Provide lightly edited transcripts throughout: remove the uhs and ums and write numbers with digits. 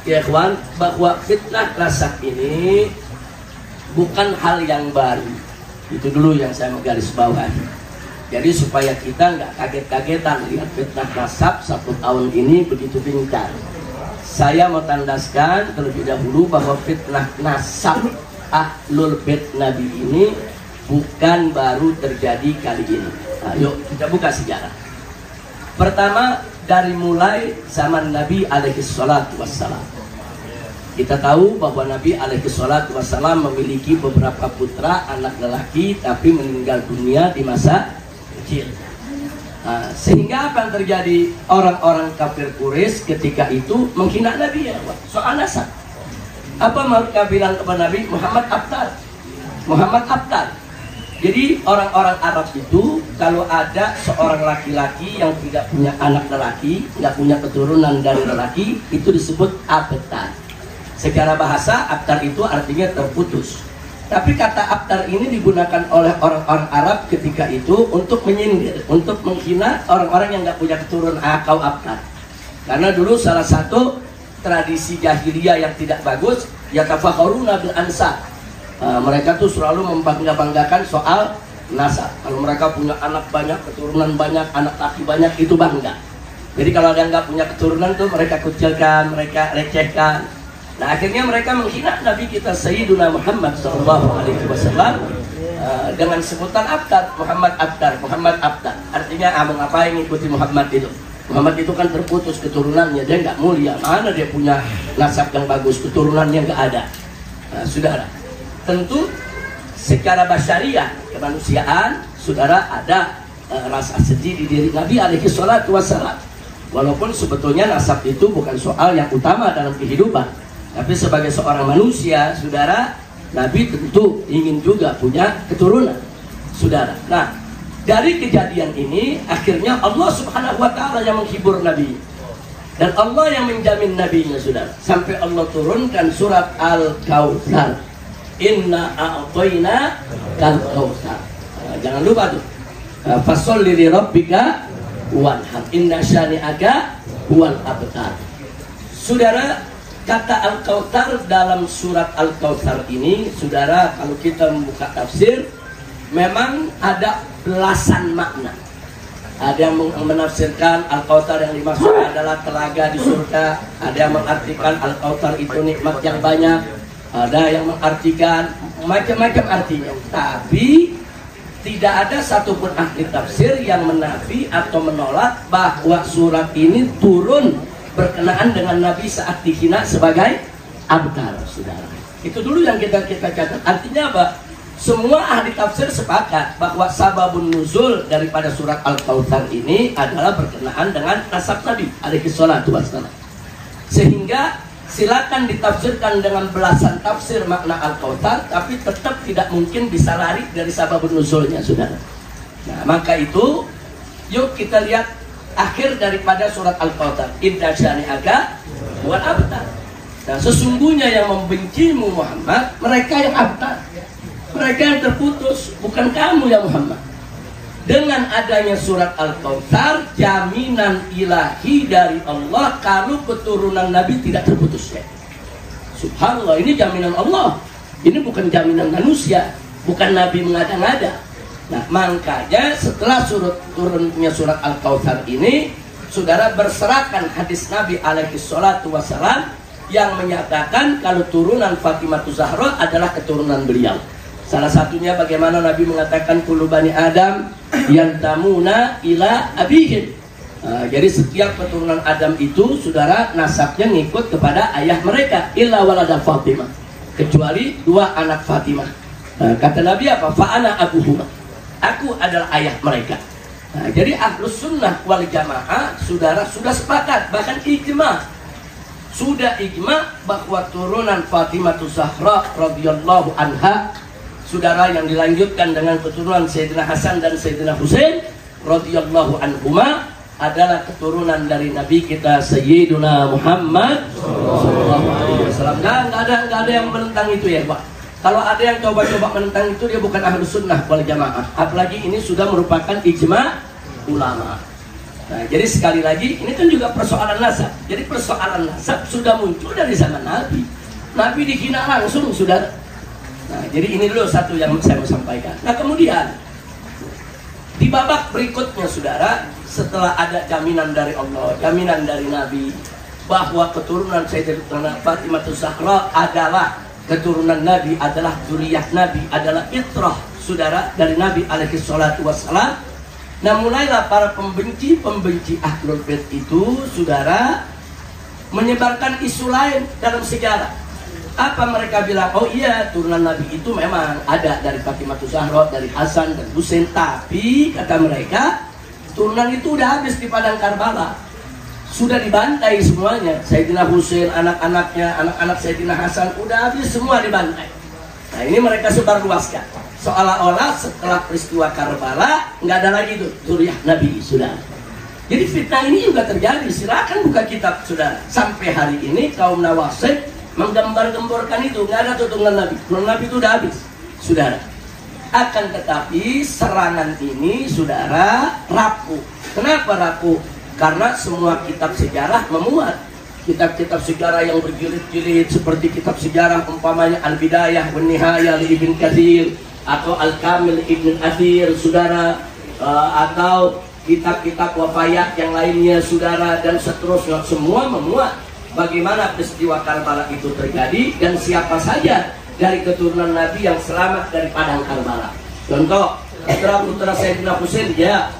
Ya kawan, bahwa fitnah nasab ini bukan hal yang baru. Itu dulu yang saya menggarisbawahi. Jadi supaya kita nggak kaget-kagetan lihat fitnah nasab 1 tahun ini begitu gencar. Saya mau tandaskan terlebih dahulu bahwa fitnah nasab Ahlul Bait Nabi ini bukan baru terjadi kali ini. Nah, yuk kita buka sejarah. Pertama, dari mulai zaman Nabi alaihi salatu wassalam. Kita tahu bahwa Nabi alaihi salatu wassalam memiliki beberapa putra anak lelaki, tapi meninggal dunia di masa kecil. Nah, sehingga apa yang terjadi? Orang-orang kafir Quraisy ketika itu menghina Nabi ya, soal nasab. Apa mereka bilang kepada Nabi? Muhammad Abtar. Muhammad Abtar. Jadi orang-orang Arab itu kalau ada seorang laki-laki yang tidak punya anak lelaki, nggak punya keturunan dari lelaki, itu disebut abtar. Secara bahasa abtar itu artinya terputus. Tapi kata abtar ini digunakan oleh orang-orang Arab ketika itu untuk menyindir, untuk menghina orang-orang yang nggak punya keturunan. Kau abtar. Karena dulu salah satu tradisi jahiliyah yang tidak bagus, yatafakharuna bil ansab. Mereka tuh selalu membangga-banggakan soal nasab. Kalau mereka punya anak banyak, keturunan banyak, anak laki banyak, itu bangga. Jadi kalau ada yang nggak punya keturunan tuh mereka kucilkan, mereka recehkan. Nah akhirnya mereka menghina Nabi kita Sayyiduna Muhammad SAW dengan sebutan Abtar, Muhammad Abtar, Muhammad Abtar. Artinya mau ngapain ngikuti Muhammad itu? Muhammad itu kan terputus keturunannya, dia nggak mulia. Mana dia punya nasab yang bagus, keturunannya nggak ada. Nah, saudara, tentu secara basyariah kemanusiaan, saudara ada rasa sedih di diri Nabi alaihi salatu wassalam. Walaupun sebetulnya nasab itu bukan soal yang utama dalam kehidupan. Tapi sebagai seorang manusia, saudara, Nabi tentu ingin juga punya keturunan, saudara. Nah, dari kejadian ini, akhirnya Allah Subhanahu wa Ta'ala yang menghibur Nabi, dan Allah yang menjamin Nabinya, saudara. Sampai Allah turunkan surat Al-Kautsar. Inna a'tayna kal-kautsar. Jangan lupa tuh. Fasholli li rabbika wanhar. Inna syani'aka huwal abtar. Saudara, kata Al-Kautsar dalam surat Al-Kautsar ini, saudara, kalau kita membuka tafsir, memang ada belasan makna. Ada yang menafsirkan Al-Kautsar yang dimaksud adalah telaga di surga. Ada yang mengartikan Al-Kautsar itu nikmat yang banyak. Ada yang mengartikan macam-macam artinya. Tapi tidak ada satupun ahli tafsir yang menafi atau menolak bahwa surat ini turun berkenaan dengan Nabi saat dihina sebagai abtar, saudara. Itu dulu yang kita catat. Artinya apa? Semua ahli tafsir sepakat bahwa sababun nuzul daripada surat Al-Kautsar ini adalah berkenaan dengan nasab Nabi alaihi salatu wassalam. Sehingga silakan ditafsirkan dengan belasan tafsir makna Al-Kautsar, tapi tetap tidak mungkin bisa lari dari sababun nuzulnya, saudara. Nah, maka itu yuk kita lihat akhir daripada surat Al-Kautsar. Inna syani'aka huwal abtar. Nah, sesungguhnya yang membencimu Muhammad, mereka yang abtar, mereka yang terputus, bukan kamu ya Muhammad. Dengan adanya surat Al-Kautsar, jaminan ilahi dari Allah kalau keturunan Nabi tidak terputus. Subhanallah, ini jaminan Allah. Ini bukan jaminan manusia, bukan Nabi mengada-ngada. Nah, makanya setelah turunnya surat Al-Kautsar ini, saudara, berserakan hadis Nabi alaihi salatu wassalam yang menyatakan kalau turunan Fatimah Zahra adalah keturunan beliau. Salah satunya bagaimana Nabi mengatakan kullu bani Adam yantamuna ila abihim. Jadi setiap keturunan Adam itu, saudara, nasabnya ngikut kepada ayah mereka, illa walada Fatimah, kecuali 2 anak Fatimah. Kata Nabi apa? Fa'ana abuhuma, aku adalah ayah mereka. Nah, jadi ahlus sunnah wal jamaah, saudara, sudah sepakat, bahkan ijma, sudah ijma bahwa turunan Fatimah Zahra radhiyallahu anha, saudara, yang dilanjutkan dengan keturunan Sayyidina Hasan dan Sayyidina Husain radhiyallahu anhuma, adalah keturunan dari Nabi kita Sayyiduna Muhammad sallallahu alaihi wasallam. Nggak ada yang menentang itu ya, Pak. Kalau ada yang coba-coba menentang itu, dia bukan ahlus sunnah wal jamaah. Apalagi ini sudah merupakan ijma ulama. Nah, jadi sekali lagi ini kan juga persoalan nasab. Jadi persoalan nasab sudah muncul dari zaman Nabi. Nabi dihina langsung, saudara. Nah, jadi ini dulu satu yang saya mau sampaikan. Nah, kemudian di babak berikutnya, saudara, setelah ada jaminan dari Allah, jaminan dari Nabi bahwa keturunan Sayyidatina Fatimah Zahra adalah keturunan Nabi, adalah zuriyah Nabi, adalah fitrah, saudara, dari Nabi alaihi salatu wassalam. Nah, mulailah para pembenci Ahlul Bait itu, saudara, menyebarkan isu lain dalam sejarah. Apa mereka bilang? Oh iya, turunan Nabi itu memang ada dari Fatimah Zahra, dari Hasan dan Husain, tapi kata mereka turunan itu udah habis di padang Karbala, sudah dibantai semuanya. Sayyidina Husain, anak-anaknya, anak-anak Sayyidina Hasan udah habis semua dibantai. Nah, ini mereka sebarluaskan seolah-olah setelah peristiwa Karbala nggak ada lagi tuh zuriyah Nabi, saudara. Jadi fitnah ini juga terjadi. Silakan buka kitab, saudara. Sampai hari ini kaum Nawasib menggambar-gemborkan itu, nggak ada turunan Nabi. Turunan Nabi itu udah habis, saudara. Akan tetapi serangan ini, saudara, rapuh. Kenapa rapuh? Karena semua kitab sejarah memuat. Kitab-kitab sejarah yang berjilid-jilid seperti kitab sejarah umpamanya Al-Bidayah wan Nihayah li Ibn Katsir atau Al-Kamil Ibn Athir, saudara, atau kitab-kitab wafayat yang lainnya, saudara, dan seterusnya, semua memuat bagaimana peristiwa Karbala itu terjadi dan siapa saja dari keturunan Nabi yang selamat dari padang Karbala. Contoh, putra Sayyidina Husain, ya,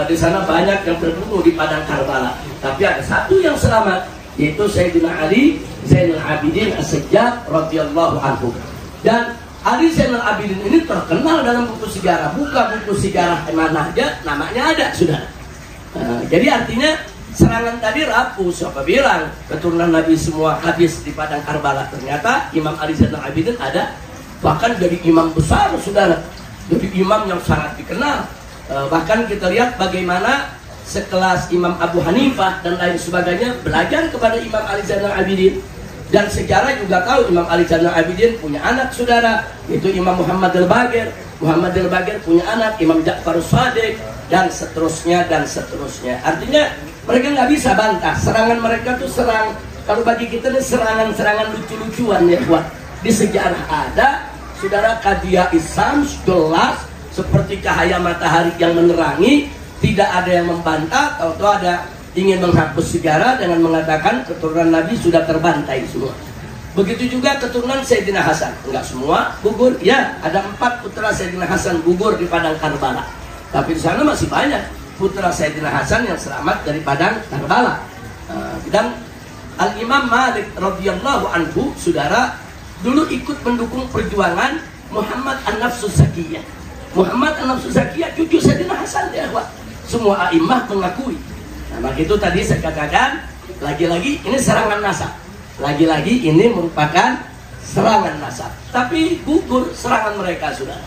di sana banyak yang terbunuh di padang Karbala, tapi ada satu yang selamat, yaitu Sayyidina Ali Zainal Abidin As-Sajjad radhiyallahu anhu. Dan Ali Zainal Abidin ini terkenal dalam buku sejarah. Buka buku sejarah mana aja, namanya ada, saudara. Jadi artinya serangan tadi rapuh. Siapa bilang keturunan Nabi semua habis di padang Karbala? Ternyata Imam Ali Zainal Abidin ada, bahkan jadi imam besar, saudara. Jadi imam yang sangat dikenal. Bahkan kita lihat bagaimana sekelas Imam Abu Hanifah dan lain sebagainya belajar kepada Imam Ali Zainal Abidin. Dan sejarah juga tahu Imam Ali Zainal Abidin punya anak, saudara, itu Imam Muhammad Al-Baqir. Muhammad Al-Baqir punya anak Imam Ja'far Shadiq, dan seterusnya dan seterusnya. Artinya mereka nggak bisa bantah. Serangan mereka tuh serang, kalau bagi kita ini serangan-serangan lucu-lucuan, ya buat di sejarah ada, saudara. Qadiyah Islam jelas seperti cahaya matahari yang menerangi, tidak ada yang membantah. Tahu-tahu ada ingin menghapus sejarah dengan mengatakan keturunan Nabi sudah terbantai semua. Begitu juga keturunan Sayyidina Hasan, enggak semua gugur. Ya, ada 4 putra Sayyidina Hasan gugur di padang Karbala, tapi di sana masih banyak putra Sayyidina Hasan yang selamat dari padang Karbala. Dan Al-Imam Malik radhiyallahu anhu, saudara, dulu ikut mendukung perjuangan Muhammad An-Nafsus Zakiyah. Muhammad An-Nafsus Zakiyah cucu Sayyidina Hasan, ya, Pak. Semua a'immah mengakui. Nah, maka itu tadi saya katakan, lagi-lagi ini serangan nasab. Lagi-lagi ini merupakan serangan nasab. Tapi gugur serangan mereka, saudara.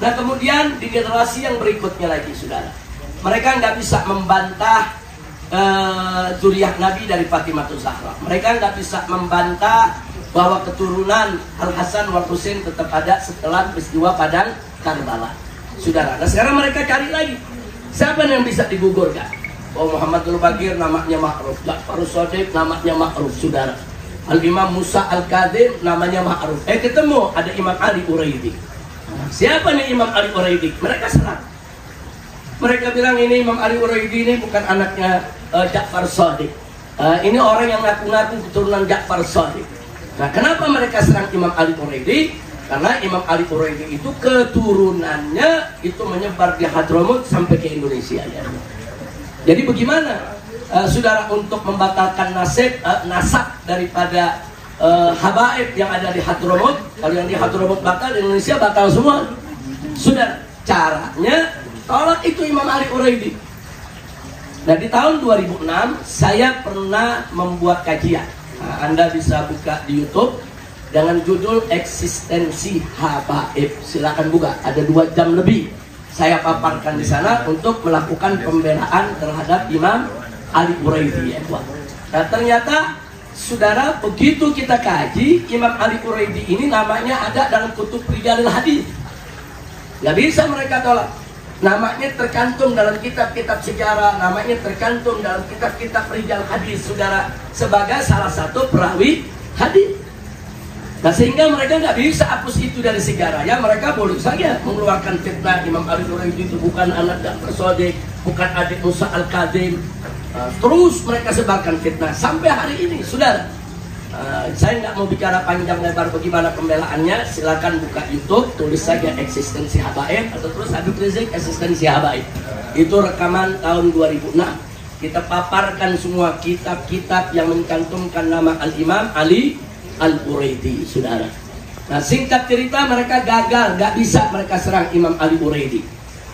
Nah, kemudian di generasi yang berikutnya lagi, saudara, mereka nggak bisa membantah zuriyah Nabi dari Fatimah Zahra. Mereka nggak bisa membantah bahwa keturunan Al-Hasan wal Husain tetap ada setelah peristiwa padang Karbala, saudara. Nah, sekarang mereka cari lagi siapa yang bisa digugurkan. Oh, Muhammad Al-Baqir namanya ma'ruf, Ja'far Shadiq namanya ma'ruf, saudara. Al-Imam Musa Al-Kadhim namanya ma'ruf. Ketemu ada Imam Ali Uraidi. Siapa nih Imam Ali Uraidi? Mereka serang. Mereka bilang ini Imam Ali Uraidi ini bukan anaknya Ja'far Shadiq. Ini orang yang ngaku-ngaku keturunan Ja'far Shadiq. Nah, kenapa mereka serang Imam Ali Uraidi? Karena Imam Ali Uraidi itu keturunannya itu menyebar di Hadramut sampai ke Indonesia, ya. Jadi bagaimana saudara untuk membatalkan nasab daripada habaib yang ada di Hadramut? Kalau yang di Hadramut batal, di Indonesia batal semua. Saudara, caranya tolak itu Imam Ali Uraidi. Nah, di tahun 2006 saya pernah membuat kajian. Nah, Anda bisa buka di YouTube dengan judul Eksistensi Habaib. Silakan buka, ada 2 jam lebih saya paparkan di sana untuk melakukan pembelaan terhadap Imam Ali Uraidi, ya. Nah, ternyata saudara, begitu kita kaji, Imam Ali Uraidi ini namanya ada dalam kutub Rijalil Hadis. Nggak bisa mereka tolak. namanya tercantum dalam kitab-kitab sejarah, namanya tercantum dalam kitab-kitab rijal hadis, saudara, sebagai salah satu perawi hadis. Nah, sehingga mereka nggak bisa hapus itu dari sejarah. Ya, mereka boleh saja mengeluarkan fitnah Imam Ali Quraidi itu bukan anak Ja'far Shadiq, bukan adik Musa Al-Kadzim. Terus mereka sebarkan fitnah sampai hari ini, saudara. Saya nggak mau bicara panjang lebar bagaimana pembelaannya. Silakan buka YouTube, tulis saja eksistensi habaib atau terus Habib Rizik eksistensi habaib. Itu rekaman tahun 2006. Kita paparkan semua kitab-kitab yang mencantumkan nama Al-Imam Ali Al-Quraidi, saudara. Nah, singkat cerita, mereka gagal, nggak bisa mereka serang Imam Ali Quraidi.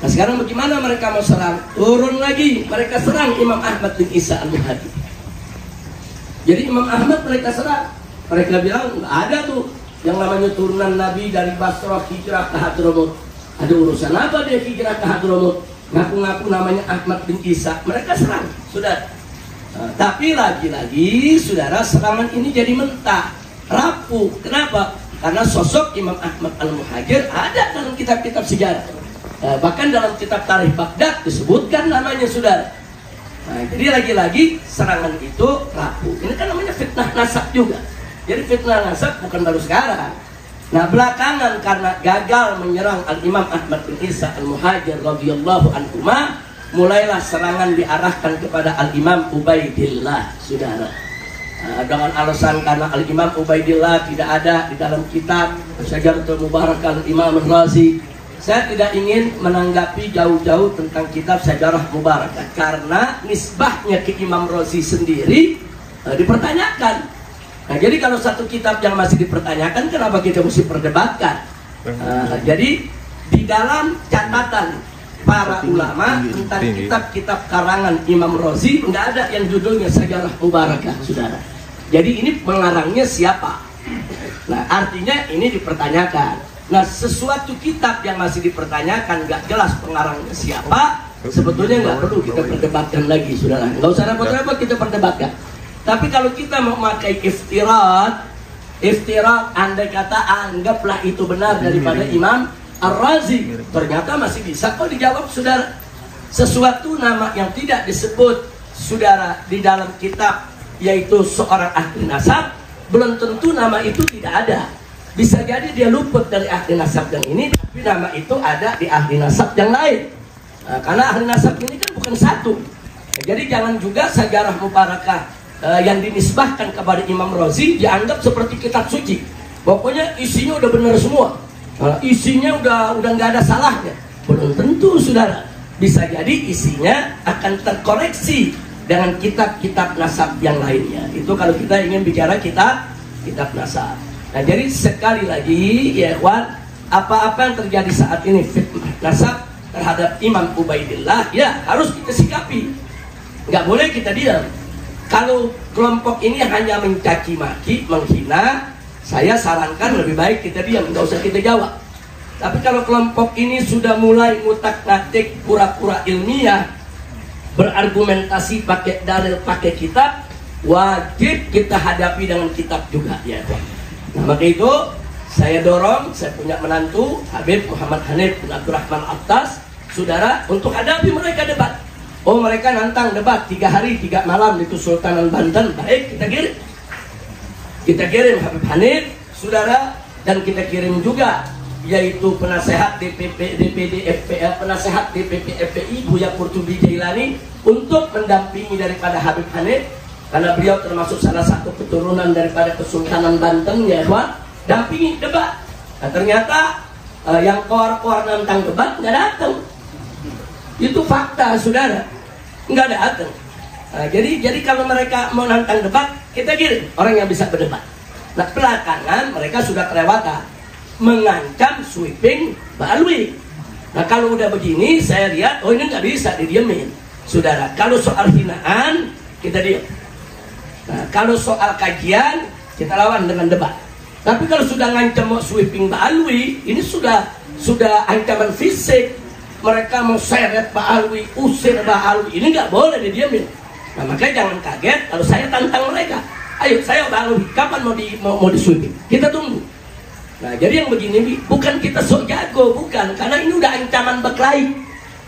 Nah, sekarang bagaimana mereka mau serang? Turun lagi, mereka serang Imam Ahmad bin Isa Al-Muhadi. Jadi Imam Ahmad mereka serang. Mereka bilang nggak ada tuh yang namanya turunan Nabi dari Basrah hijrah ke Hadramut. Ada urusan apa dia hijrah ke Hadramut? Ngaku-ngaku namanya Ahmad bin Isa. Mereka serang, saudara. Nah, tapi lagi-lagi, saudara, serangan ini jadi mentah, rapuh. Kenapa? Karena sosok Imam Ahmad Al-Muhajir ada dalam kitab-kitab sejarah. Bahkan dalam kitab Tarikh Baghdad disebutkan namanya, saudara. Nah, jadi lagi-lagi serangan itu rapuh. Ini kan namanya fitnah nasab juga. Jadi fitnah nasab bukan baru sekarang. Nah, belakangan karena gagal menyerang Al-Imam Ahmad bin Isa Al-Muhajir radhiyallahu anhu, mulailah serangan diarahkan kepada Al-Imam Ubaidillah, saudara. Dengan alasan karena Al-Imam Ubaidillah tidak ada di dalam kitab Syajaratul Mubarakah Al-Imam Ar-Razi. Saya tidak ingin menanggapi jauh-jauh tentang kitab Syajarah Mubarakah karena nisbahnya ke Imam Razi sendiri dipertanyakan. Nah, jadi kalau satu kitab yang masih dipertanyakan, kenapa kita mesti perdebatkan? Jadi di dalam catatan para ulama tentang kitab-kitab karangan Imam Razi nggak ada yang judulnya Syajarah Mubarakah, saudara. Jadi ini pengarangnya siapa? Nah, artinya ini dipertanyakan. Nah, sesuatu kitab yang masih dipertanyakan nggak jelas pengarangnya siapa, sebetulnya nggak perlu kita perdebatkan lagi, saudara. Nggak usah repot-repot kita perdebatkan. Tapi kalau kita mau memakai iftirat, andai kata anggaplah itu benar daripada Imam Ar-Razi, ternyata masih bisa kok dijawab, saudara. Sesuatu nama yang tidak disebut, saudara, di dalam kitab, yaitu seorang ahli nasab, belum tentu nama itu tidak ada. Bisa jadi dia luput dari ahli nasab yang ini, tapi nama itu ada di ahli nasab yang lain. Nah, karena ahli nasab ini kan bukan satu. Nah, jadi jangan juga Syajarah Mubarakah yang dinisbahkan kepada Imam Razi dianggap seperti kitab suci. Pokoknya isinya udah benar semua. Isinya udah nggak ada salahnya. Belum tentu, saudara. Bisa jadi isinya akan terkoreksi dengan kitab-kitab nasab yang lainnya. Itu kalau kita ingin bicara kitab nasab. Nah, jadi sekali lagi, ya kawan, apa-apa yang terjadi saat ini fitnah nasab terhadap Imam Ubaidillah, ya harus kita sikapi. Nggak boleh kita diam. Kalau kelompok ini hanya mencaci maki, menghina, saya sarankan lebih baik kita diam, nggak usah kita jawab. Tapi kalau kelompok ini sudah mulai ngutak-ngatik pura-pura ilmiah, berargumentasi pakai dalil, pakai kitab, wajib kita hadapi dengan kitab juga, ya. Nah, maka itu saya dorong, saya punya menantu Habib Muhammad Hanif bin Abdurrahman Attas, saudara, untuk hadapi mereka debat. Oh, mereka nantang debat 3 hari 3 malam di Sultanan Banten. Baik, kita kirim Habib Hanif, saudara, dan kita kirim juga yaitu penasehat penasehat DPP FPI Buya Qurtubi Jailani untuk mendampingi daripada Habib Hanif, karena beliau termasuk salah satu keturunan daripada Kesultanan Banten, ya kawan, dampingi debat. Nah, ternyata yang koar-koar nantang debat nggak datang. Itu fakta, saudara, nggak datang. Nah, jadi kalau mereka mau nantang debat, kita kirim orang yang bisa berdebat. Nah, belakangan mereka sudah kelewatan, mengancam sweeping Ba'alwi. Nah, kalau udah begini, saya lihat, oh ini nggak bisa didiemin, saudara. Kalau soal hinaan, kita diam. Nah, kalau soal kajian, kita lawan dengan debat. Tapi kalau sudah ngancam mau sweeping Ba'alwi, ini sudah ancaman fisik. Mereka mau seret Ba'alwi, usir Ba'alwi, ini nggak boleh didiamin. Nah, makanya jangan kaget kalau saya tantang mereka. Ayo, saya Ba'alwi, kapan mau di sweeping? Kita tunggu. Nah, jadi yang begini bukan kita sok jago, bukan, karena ini udah ancaman berkelahi.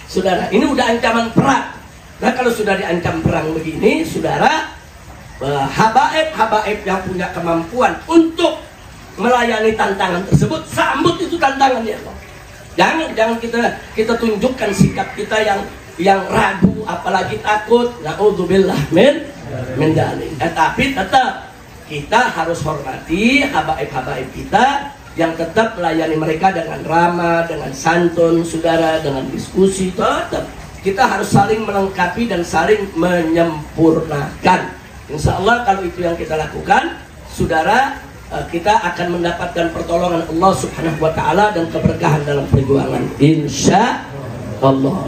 saudara. Ini udah ancaman perang. Nah kalau sudah diancam perang begini, saudara, habaib yang punya kemampuan untuk melayani tantangan tersebut, sambut itu tantangannya. Jangan kita tunjukkan sikap kita yang ragu, apalagi takut. Na'udzubillah min dzalik. Tapi tetap kita harus hormati habaib-habaib kita yang tetap melayani mereka dengan ramah, dengan santun, saudara, dengan diskusi. Tetap kita harus saling melengkapi dan saling menyempurnakan. Insya Allah kalau itu yang kita lakukan, saudara, kita akan mendapatkan pertolongan Allah Subhanahu wa Ta'ala dan keberkahan dalam perjuangan. Insya Allah.